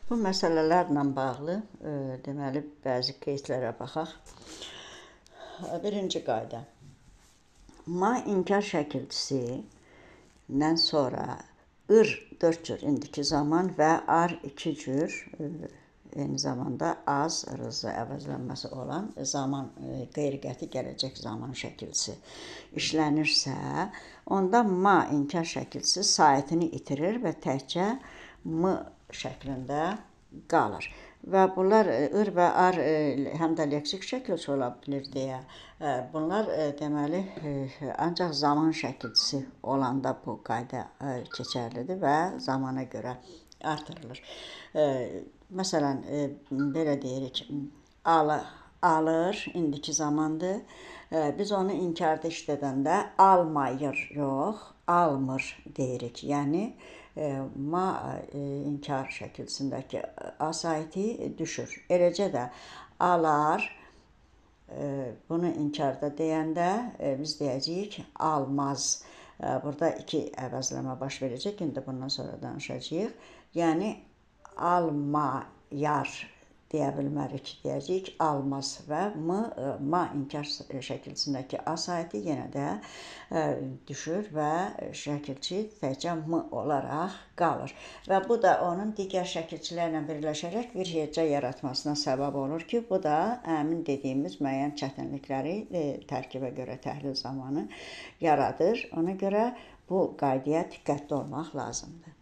Bu məsələlərlə bağlı deməli bəzi qeydlərə baxaq. Birinci qayda. Ma inkar şəkilçisindən sonra ır 4 cür indiki zaman və ar 2 cür eyni zamanda az rızı əvəzlənməsi olan zaman qeyri-qəti gələcək zaman şəkilçisi işlənirsə, onda ma inkar şəkilçisi sayətini itirir və təkcə m şəklində qalır. Və bunlar ır və ar həm də leksik şəkilçi ola bilir deyə bunlar deməli ancaq zaman şəkilçisi olanda bu qayda keçərlidir və zamana görə artırılır. Məsələn, belə deyirik, alır, indiki zamandır. Biz onu inkarda işlədəndə almayır, yox, almır deyirik. Yəni, ma inkar şəkilçisindəki a saiti düşür. Eləcə də alar, bunu inkarda deyəndə biz deyəcəyik almaz. Burada iki əvəzləmə baş verəcək, indi bundan sonra danışacağıq. Yəni, almayar deyə bilmərik, deyəcəyik almaz və ma inkar şəkilçisindəki a saiti yenə də düşür və şəkilçi təkcə m olaraq qalır. Və bu da onun digər şəkilçilərlə birləşərək bir heca yaratmasına səbəb olur ki, bu da həmin dediyimiz müəyyən çətinlikləri tərkibə görə təhlil zamanı yaradır. Ona görə bu qaydaya diqqətli olmaq lazımdır.